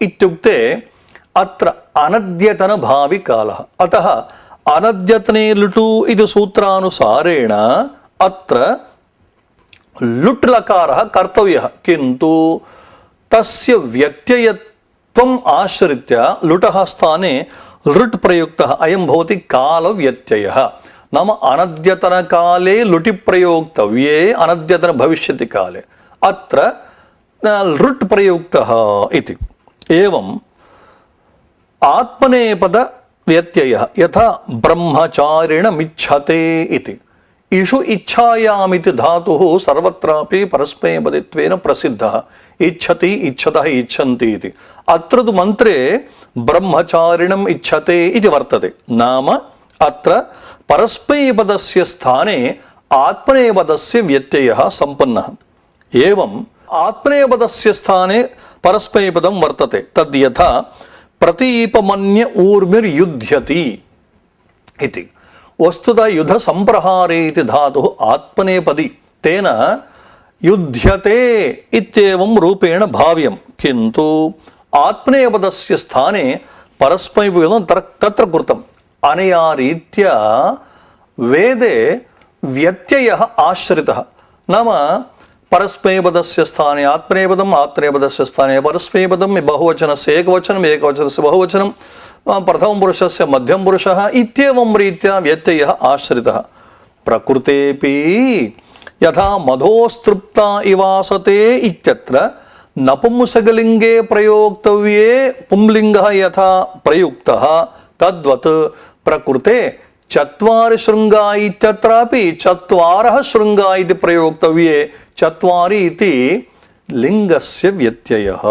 इत्युक्ते अत्र अनद्यतनभाविकालः। अतः अनद्यतने लुटु इति सूत्रानुसारेण अत्र लुट् लकारः कर्तव्यः, किन्तु तस्य व्यत्ययत्वम् आश्रित्य लुटः स्थाने लृट् प्रयुक्तः। अयं भवति कालव्यत्ययः। नाम अनद्यतनकाले लुटि प्रयोक्तव्ये अनद्यतन भविष्यति काले अत्र लृट् प्रयुक्तः इति। एवं आत्मनेपद व्यत्ययः यथा ब्रह्मचारिणमिच्छते इति। इषु इच्छायामिति धातुः सर्वत्रापि परस्मैपदित्वेन प्रसिद्धः। इच्छति इच्छतः इच्छन्ति इति। अत्र तु मन्त्रे ब्रह्मचारिणम् इच्छते इति वर्तते। नाम अत्र परस्मैपदस्य स्थाने आत्मनेपदस्य व्यत्ययः सम्पन्नः। एवं आत्मनेपदस्य स्थाने परस्मैपदं वर्तते। तद् यथा प्रतीपमन्य ऊर्मिर्युध्यति इति। वस्तुतः युध संप्रहारे इति धातुः आत्मनेपदी, तेन युध्यते इत्येवं रूपेण भाव्यं, किन्तु आत्मनेपदस्य स्थाने परस्मैपदं तत्र कृतम्। अनया रीत्या वेदे व्यत्ययः आश्रितः। नाम परस्मैपदस्य स्थाने आत्मनेपदम्, आत्मनेपदस्य स्थाने परस्मैपदं, बहुवचनस्य एकवचनम्, एकवचनस्य बहुवचनं, प्रथमपुरुषस्य मध्यमपुरुषः इत्येवं रीत्या व्यत्ययः आश्रितः। प्रकृतेऽपि यथा मधोस्तृप्ता इवासते इत्यत्र नपुंसकलिङ्गे प्रयोक्तव्ये पुंलिङ्गः यथा प्रयुक्तः तद्वत् प्रकृते चत्वारि शृङ्गा इत्यत्रापि चत्वारः शृङ्गा इति प्रयोक्तव्ये चत्वारि इति लिङ्गस्य व्यत्ययः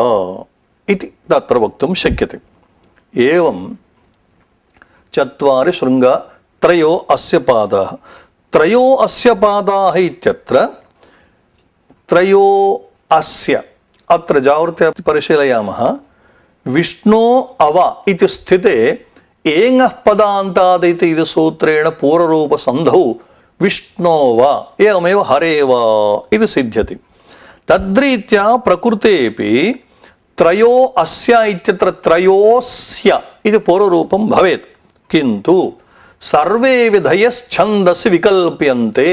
इति तत्र वक्तुं शक्यते। एवं चत्वारि शृङ्गा त्रयो अस्य पादाः। त्रयो अस्य पादाः इत्यत्र त्रयो अस्य अत्र जागृत्या परिशीलयामः। विष्णो अव इति स्थिते एङः पदान्ताद् इति सूत्रेण पूर्वरूपसन्धौ विष्णो वा एवमेव हरे वा इति सिद्ध्यति। तद्रीत्या प्रकृतेऽपि त्रयो अस्य इत्यत्र त्रयोस्य इति पूर्वरूपं भवेत्, किन्तु सर्वे विधयश्छन्दसि विकल्प्यन्ते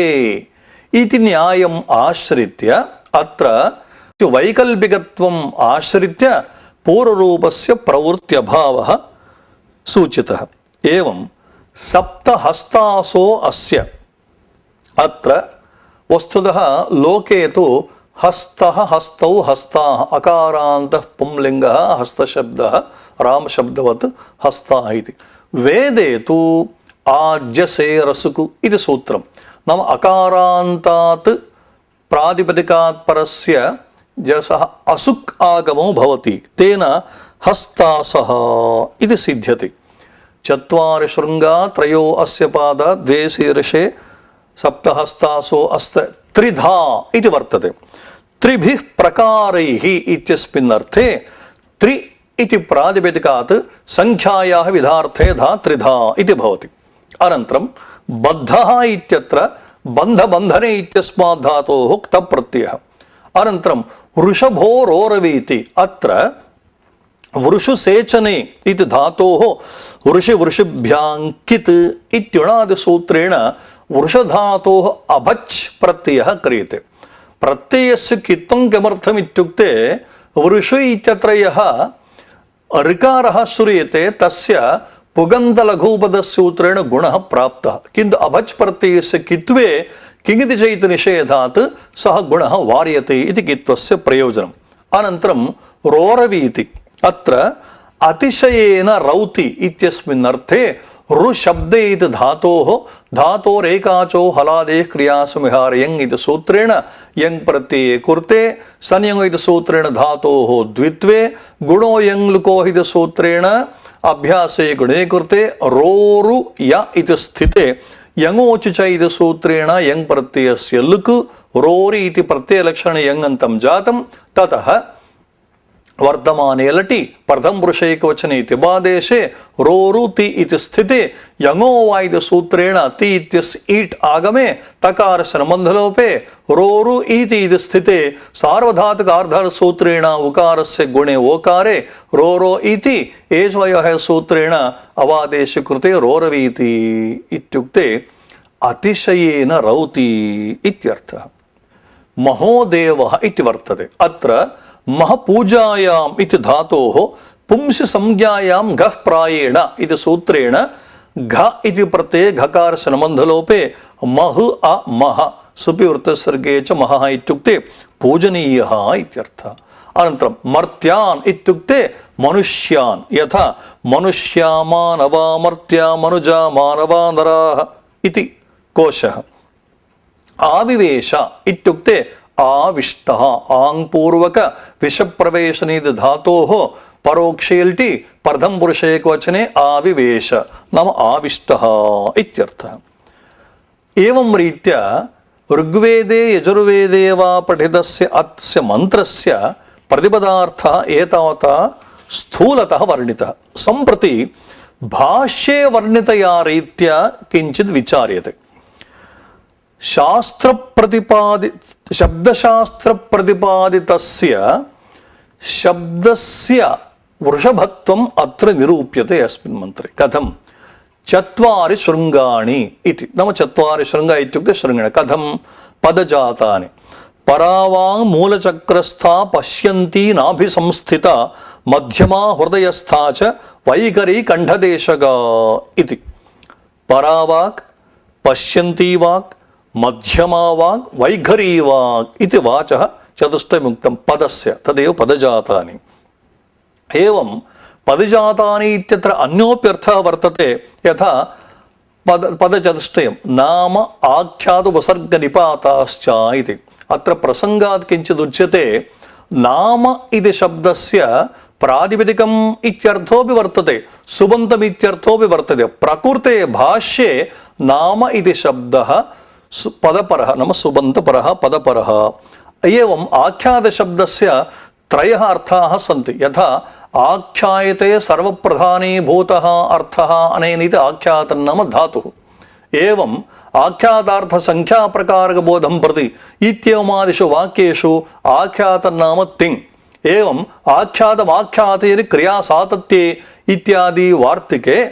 इति न्यायम् आश्रित्य अत्र वैकल्पिकत्वम् आश्रित्य पूर्वरूपस्य प्रवृत्त्यभावः सूचितः। एवं सप्तहस्तासो अस्य अत्र वस्तुतः लोके तु हस्तः हस्तौ हस्ताः अकारान्तः पुंलिङ्गः हस्तशब्दः रामशब्दवत् हस्ताः इति। वेदे तु आज्यसेरसुकु इति सूत्रं, नाम अकारान्तात् प्रातिपदिकात् परस्य जसः असुक् आगमो भवति, तेन हस्तासः इति सिद्ध्यति। चत्वारि शृङ्गा त्रयो अस्य पादा द्वे शीर्षे सप्तहस्तासो अस्त त्रिधा इति वर्तते। त्रिभिः प्रकारैः इत्यस्मिन्नर्थे त्रि इति प्रातिपदिकात् संख्यायाः विधार्थे धा त्रिधा इति भवति। अनन्तरं बद्धः इत्यत्र बन्धबन्धने इत्यस्मात् धातोः क्तः प्रत्ययः। अनन्तरं वृषभो रोरवीति, अत्र वृषुसेचने इति धातोः वृषिवृषिभ्याङ्कित् इत्युणादिसूत्रेण वृषधातोः अभच् प्रत्ययः क्रियते। प्रत्ययस्य कित्वं किमर्थम् इत्युक्ते वृषु इत्यत्र यः ऋकारः श्रूयते तस्य पुगन्तलघूपदसूत्रेण गुणः प्राप्तः, किन्तु अभच् प्रत्ययस्य कित्वे किङिति चैत् निषेधात् सः गुणः वार्यते इति कित्वस्य प्रयोजनम्। अनन्तरं रोरवीति, अत्र अतिशयेन रौति इत्यस्मिन्नर्थे ऋशब्दे इति धातोः धातोरेकाचो हलादेः क्रियासुमिहार यङ् इति सूत्रेण यङ् प्रत्यये कुर्ते, संयङ् इति सूत्रेण धातोः द्वित्वे, गुणो यङ् लुको इति सूत्रेण अभ्यासे गुणे कृते, रोरु य इति स्थिते यङोचि च इति सूत्रेण यङ् प्रत्ययस्य लुक् रोरि इति प्रत्ययलक्षणे यङन्तं जातं। ततः वर्तमाने लटि प्रथम पुरुषैकवचने तिबादेशे रोरु ति इति स्थिते यङो वा इति सूत्रेण ति इत्यस्य ईट् आगमे तकारस्य सम्बन्धलोपे रोरु इति स्थिते सार्वधातुकार्धसूत्रेण उकारस्य गुणे ओकारे रोरो इति एषवयः सूत्रेण अवादेश कृते रोरवीति इत्युक्ते अतिशयेन रौति इत्यर्थः। महोदेवः इति वर्तते, अत्र महपूजायाम् इति धातोः पुंसि संज्ञायां घः प्रायेण इति सूत्रेण घ इति प्रत्यये घकारस्य सम्बन्धलोपे मह अ मह सुपिवृत्तसर्गे च महः इत्युक्ते पूजनीयः इत्यर्थः। अनन्तरं मर्त्यान् इत्युक्ते मनुष्यान्, यथा मनुष्या मानवा मर्त्या मनुजा मानवा नराः इति कोशः। आविवेश इत्युक्ते आविष्टः, आङ्पूर्वक विषप्रवेशनीति धातोः परोक्षेल्टि प्रथम पुरुषैकवचने आविवेश नाम आविष्टः इत्यर्थः। एवं रीत्या ऋग्वेदे यजुर्वेदे वा पठितस्य अस्य मन्त्रस्य प्रतिपदार्थः एतावता स्थूलतः वर्णितः। सम्प्रति भाष्ये वर्णितया रीत्या किञ्चित् विचार्यते। शब्दशास्त्र प्रतिपादितस्य शब्दस्य वृषभत्वम् अत्र निरूप्यते अस्मिन् मन्त्रे। कथं? चत्वारि शृङ्गाणि इति, नाम चत्वारि शृङ्ग इत्युक्ते शृङ्गाणि कथं? पदजातानि। परावाङ् मूलचक्रस्था पश्यन्ती नाभिसंस्थिता मध्यमा हृदयस्था च वैखरी कण्ठदेशगा इति। परावाक्, पश्यन्ती वाक्, मध्यमा वाक्, वैखरी वाक् इति वाचः चतुष्टयमुक्तं पदस्य, तदेव पदजातानि। एवं पदजातानि इत्यत्र अन्योप्यर्थः वर्तते, यथा पदचतुष्टयं नाम आख्यातोपसर्गनिपाताश्च इति। अत्र प्रसङ्गात् किञ्चित् उच्यते। नाम इति शब्दस्य प्रातिपदिकम् इत्यर्थोऽपि वर्तते, सुबन्तम् इत्यर्थोऽपि वर्तते। प्रकृते भाष्ये नाम इति शब्दः पदपरः नाम सुबन्तपरः पदपरः। एवम् आख्यातशब्दस्य त्रयः अर्थाः सन्ति, यथा आख्यायते सर्वप्रधानीभूतः अर्थः अनेन इति आख्यातं नाम धातुः। एवम् आख्यातार्थसङ्ख्याप्रकारकबोधं प्रति इत्येवमादिषु वाक्येषु आख्यातं नाम तिङ्। एवम् आख्यातमाख्यातेन क्रियासातत्ये इत्यादि वार्तिके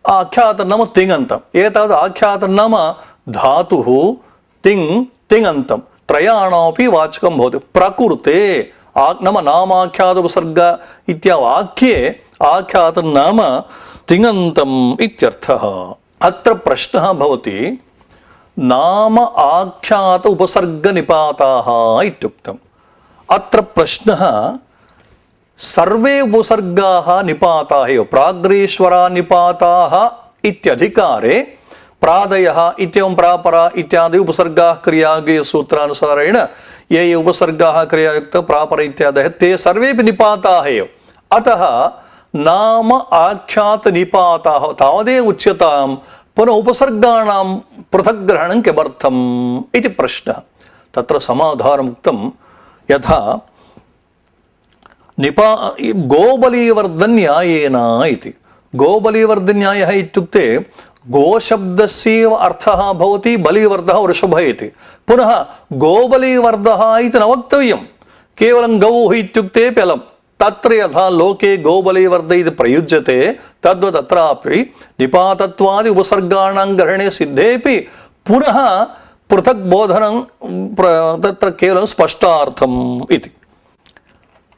आख्यातं नाम तिङन्तम्। एतावत् आख्यातं नाम धातुः तिङ् तिङन्तं त्रयाणामपि वाचकं भवति। प्रकृते नाम नामाख्यातोपसर्ग इत्यावाक्ये आख्यातं नाम तिङन्तम् इत्यर्थः। अत्र प्रश्नः भवति, नाम आख्यात उपसर्ग निपाताः इत्युक्तम्। अत्र प्रश्नः सर्वे उपसर्गाः निपाताः एव, प्राग्रेश्वरा निपाताः इत्यधिकारे प्रादयः इत्येवं प्रापरा इत्यादि उपसर्गाः क्रियागीयसूत्रानुसारेण ये ये उपसर्गाः क्रियायुक्त प्रापर इत्यादयः ते सर्वेपि निपाताः एव। अतः नाम आख्यात निपाताः तावदेव उच्यतां, पुनः उपसर्गाणां पृथग्ग्रहणं किमर्थम् इति प्रश्नः। तत्र समाधानमुक्तं यथा गोबलीवर्धन्यायेन इति। गोबलीवर्धन्यायः इत्युक्ते गोशब्दस्यैव अर्थः भवति बलिवर्धः वृषभः इति। पुनः गोबलीवर्धः इति न वक्तव्यं, केवलं गौः इत्युक्ते अलम्। तत्र यथा लोके गोबलीवर्ध इति प्रयुज्यते तद्वत् अत्रापि निपातत्वादि उपसर्गाणां ग्रहणे सिद्धेपि पुनः पृथक् बोधनं तत्र केवलं स्पष्टार्थम् इति।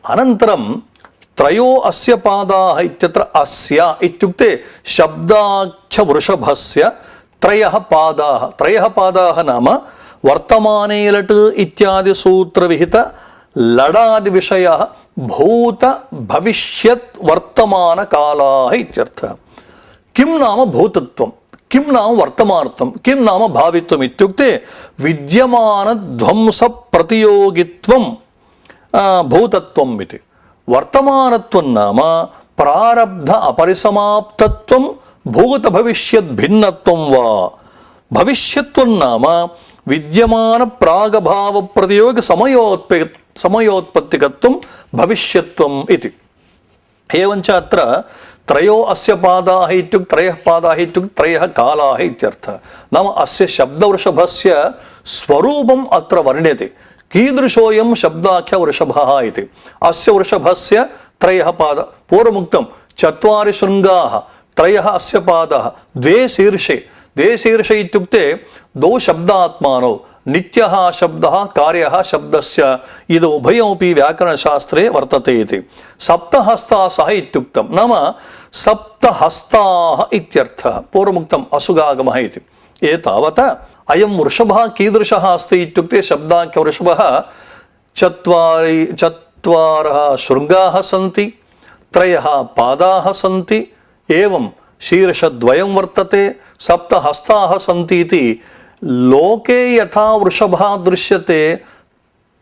अनन्तरं त्रयो अस्य पादाः इत्यत्र अस्य इत्युक्ते शब्दाख्य वृषभस्य त्रयः पादाः। त्रयः पादाः नाम वर्तमाने लट् इत्यादि सूत्रविहित लडादि विषयः भूत भविष्यत् वर्तमान कालाः इत्यर्थः। किं नाम भूतत्वं, किं नाम वर्तमानत्वं, किं नाम भावित्वम् इत्युक्ते विद्यमान ध्वंस प्रतियोगित्वं भूतत्वम् इति। वर्तमानत्वं नाम प्रारब्ध अपरिसमाप्तत्वं भूत भविष्यत् भिन्नत्वं वा। भविष्यत्वं नाम विद्यमान प्रागभाव प्रतियोग समयोत्पत्तिकत्वं भविष्यत्वम् इति। एवञ्च अत्र त्रयो अस्य पादाः इत्युक्ते त्रयः पादाः इत्युक्ते त्रयः कालाः इत्यर्थः। नाम अस्य शब्दवृषभस्य स्वरूपम् अत्र वर्ण्यते, कीदृशोऽयं शब्दाख्य वृषभः इति। अस्य वृषभस्य त्रयः पादाः, पूर्वमुक्तं चत्वारि शृङ्गाः, त्रयः अस्य पादाः, द्वे शीर्षे। द्वे शीर्षे इत्युक्ते द्वौ शब्दात्मानौ, नित्यः शब्दः कार्यः शब्दस्य, इद उभयमपि व्याकरणशास्त्रे वर्तते इति। सप्तहस्तासः इत्युक्तं नाम सप्तहस्ताः इत्यर्थः, पूर्वमुक्तम् असुगागमः इति। एतावता अयं वृषभः कीदृशः अस्ति इत्युक्ते शब्दाख्य वृषभः चत्वारः शृङ्गाः सन्ति, त्रयः पादाः सन्ति, एवं शीर्षद्वयं वर्तते, सप्तहस्ताः सन्ति इति। लोके यथा वृषभः दृश्यते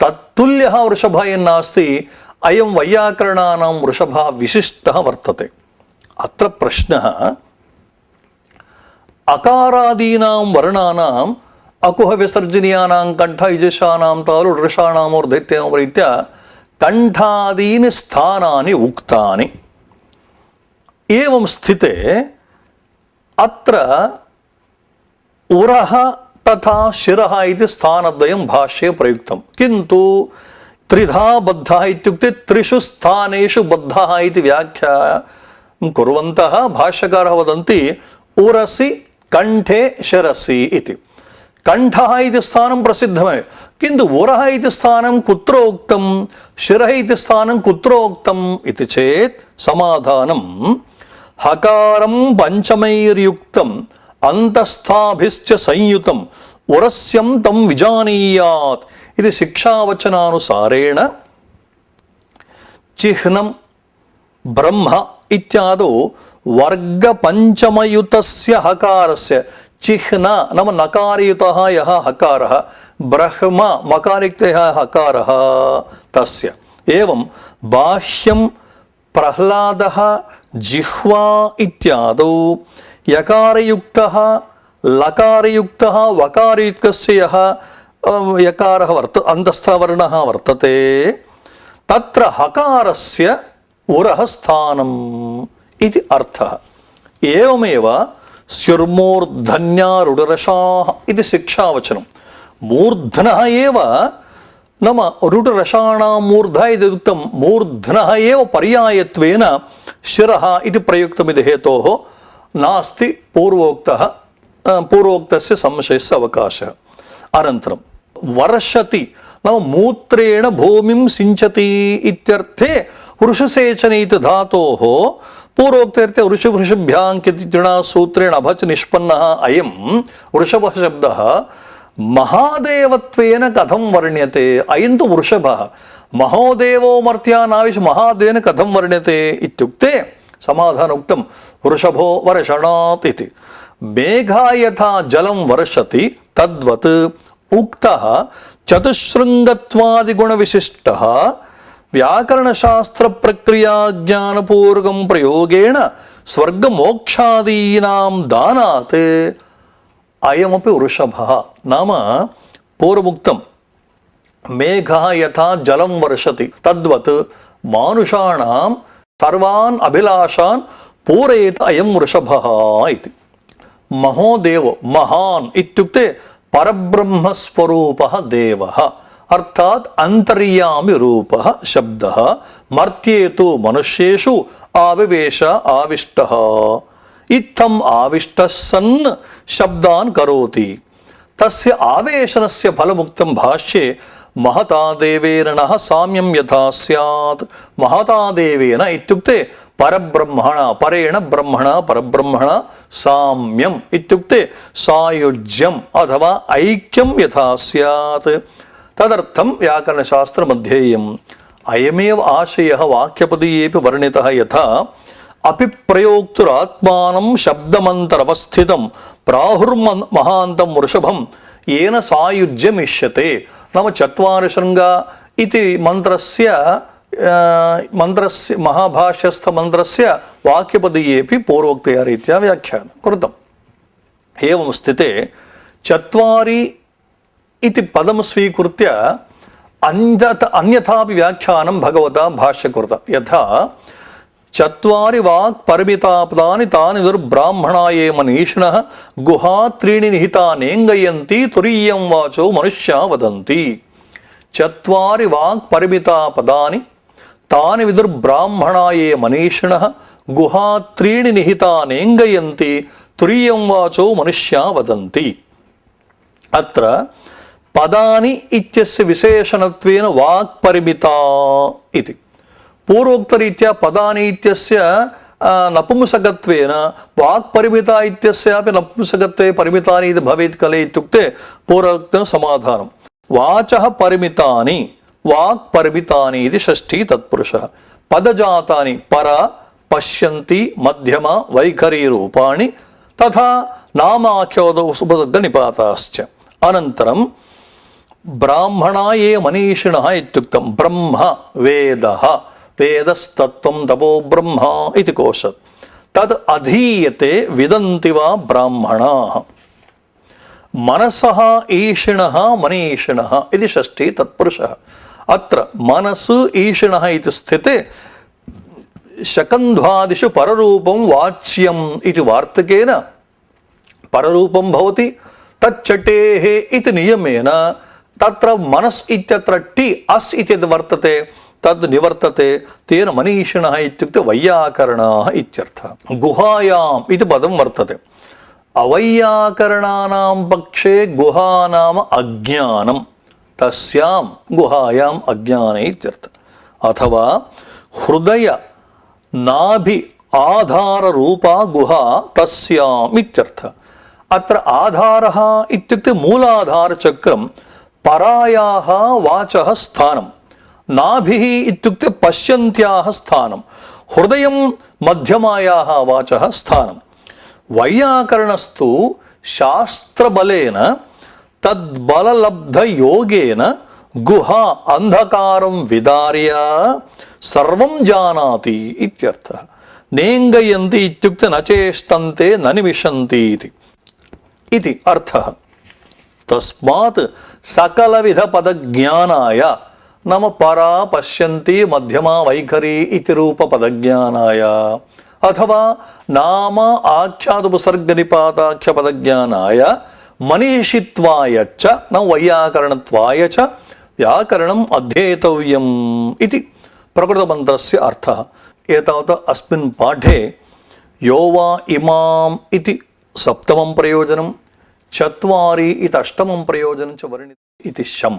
तत्तुल्यः वृषभः यन्नास्ति, अयं वैयाकरणानां वृषभः विशिष्टः वर्तते। अत्र प्रश्नः अकारादीनां वर्णानाम् अकुह विसर्जनीयानां कंठ इजेशानां तालु ऋषाणां ऊर्ध्वैत्यां रीत्या कंठादीनि स्थानानि उक्तानि। एवं स्थिते अत्र उरः तथा शिरः इति स्थानद्वयं भाष्ये प्रयुक्तं, किन्तु त्रिधा बद्धः इत्युक्ते त्रिषु स्थानेषु बद्धः इति व्याख्या कुर्वन्तः भाष्यकारः वदन्ति उरसि कंठे शिरसि इति। कंठः इति स्थानं प्रसिद्धमेव, किन्तु उरः इति स्थानं कुत्र उक्तं, शिरः इति स्थानं कुत्र उक्तम् इति चेत् समाधानं हकारं पञ्चमैर्युक्तं अंतस्थाभिश्च संयुतं उरस्यं तं विजानीयात् इति शिक्षावचनानुसारेण चिह्नं ब्रह्म इत्यादौ वर्ग पंचमयुतस्य हकारस्य चिह्न नाम नकारयुतः यः हकारः, ब्रह्म मकारयुक्तः हकारः तस्य। एवं बाह्यं प्रह्लादः जिह्वा इत्यादौ यकारयुक्तः लकारयुक्तः वकारयुक्तस्य यः यकारः अन्तस्थवर्णः वर्तते तत्र हकारस्य उरः स्थानम् इति अर्थः। एवमेव स्युर्मूर्धन्यारुडरशाः इति शिक्षावचनं। मूर्धनः एव नाम रुडरशाणां मूर्धा इति उक्तं, मूर्धनः एव पर्यायत्वेन शिरः इति प्रयुक्तमिति हेतोः नास्ति पूर्वोक्तस्य संशयस्य अवकाशः। अनन्तरं वर्षति नाम मूत्रेण भूमिं सिञ्चति इत्यर्थे वृषसेचने इति धातोः पूर्वोक्तरीत्या वृषभृषभ्याङ्कितिणा सूत्रेण अभच निष्पन्नः अयं वृषभः शब्दः महादेवत्वेन कथं वर्ण्यते? अयं तु वृषभः महोदेवो मर्त्यानाविश महादेवेन कथं वर्ण्यते इत्युक्ते समाधानोक्तं वृषभो वर्षणात् इति। मेघा यथा जलं वर्षति तद्वत् उक्तः चतुश्रृङ्गत्वादिगुणविशिष्टः व्याकरणशास्त्र प्रक्रिया ज्ञानपूर्वकं प्रयोगेण स्वर्गमोक्षादीनां दानात् अयमपि वृषभः। नाम पूर्वमुक्तं मेघः यथा जलं वर्षति तद्वत् मानुषाणां सर्वान् अभिलाषान् पूरयेत् अयं वृषभः इति। महोदेव महान् इत्युक्ते परब्रह्मस्वरूपः देवः अर्थात् अंतर्यामी रूपः शब्दः। मर्त्ये तु मनुष्येषु आविवेश आविष्टः इत्थम् आविष्टः सन् शब्दान् करोति। तस्य आवेशनस्य फलमुक्तं भाष्ये महता देवेन नः साम्यं यथा स्यात्। महता देवेन इत्युक्ते परब्रह्मण परेण ब्रह्मण परब्रह्मण साम्यम् इत्युक्ते सायुज्यम् अथवा ऐक्यं यथा स्यात् तदर्थं व्याकरणशास्त्रमध्येयम्। अयमेव आशयः वाक्यपदीयेऽपि वर्णितः यथा अपिप्रयोक्तुरात्मानं शब्दमन्तरवस्थितं प्राहुर्महान्तं वृषभं येन सायुज्यमिष्यते। नाम चत्वारि शृङ्गा इति मन्त्रस्य महाभाष्यस्थमन्त्रस्य वाक्यपदीयेऽपि पूर्वोक्तया रीत्या व्याख्यानं कृतम्। एवं स्थिते चत्वारि इति पदं स्वीकृत्य अन्यथापि व्याख्यानं भगवता भाष्यकृतं। यथा चत्वारि वाक् परिमितापदानि तानि दुर्ब्राह्मणा ये मनीषिणः गुहा त्रीणि निहितानेङ्गयन्ति तुरीयं वाचो मनुष्या वदन्ति। चत्वारि वाक् परिमितापदानि तानि विदुर्ब्राह्मणा ये मनीषिणः गुहा त्रीणि निहितानेङ्गयन्ति तुरीयं वाचो मनुष्या वदन्ति। अत्र पदानि इत्यस्य विशेषणत्वेन वाक् परिमिता इति। पूर्वोक्तरीत्या पदानि इत्यस्य नपुंसकत्वेन वाक् परिमिता इत्यस्यापि नपुंसकत्वे परिमितानि इति भवेत् खलु इत्युक्ते पूर्वोक्तं समाधानं। वाचः परिमितानि वाक् परिमितानि इति षष्ठी तत्पुरुषः। पदजातानि पर पश्यन्ति मध्यम वैखरी रूपाणि तथा नामाख्योदौ उपसर्गनिपाताश्च। अनन्तरं ब्राह्मणा ये मनीषिणः इत्युक्तं ब्रह्म वेदः वेदस्तत्त्वं तपो ब्रह्म इति कोशात् तद् अधीयते विदन्ति वा ब्राह्मणाः। मनसः ईशिणः मनीषिणः इति षष्ठी तत्पुरुषः। अत्र मनसु ईशिणः इति स्थिते शकन्ध्वादिषु पररूपं वाच्यम् इति वार्तिकेन पररूपं भवति। तच्चटेः इति नियमेन तत्र मनस् इत्यत्र टि अस् इति वर्तते तद् निवर्तते। तेन मनीषिणः इत्युक्ते वैयाकरणाः इत्यर्थः। गुहायाम् इति पदं वर्तते। अवैयाकरणानां पक्षे गुहा नाम अज्ञानं तस्यां गुहायाम् अज्ञाने इत्यर्थः। अथवा हृदय नाभि आधाररूपा गुहा तस्याम् इत्यर्थः। अत्र आधारः इत्युक्ते मूलाधारचक्रं परायाः वाचः स्थानं। नाभिः इत्युक्ते पश्यन्त्याः स्थानं। हृदयं मध्यमायाः वाचः स्थानं। वैयाकरणस्तु शास्त्रबलेन तद्बललब्धयोगेन गुहा अंधकारं विदार्य सर्वं जानाति इत्यर्थः। नेङ्गयन्ति इत्युक्ते न चेष्टन्ते न निमिषन्ति इति अर्थः। तस्मात् सकलविध पदज्ञानाय नाम परा पश्यन्ति मध्यमा वैखरी इति रूप पदज्ञानाय अथवा नाम आख्यादुपसर्गनिपाताख्य पदज्ञानाय मनीषित्वाय च न वैयाकरणत्वाय च व्याकरणम् अध्येतव्यम् इति प्रकृतमन्त्रस्य अर्थः। एतावता अस्मिन् पाठे यो वा इमाम् इति सप्तमं प्रयोजनं चत्वारि इति अष्टमं प्रयोजनं च वर्णितम् इति शम्।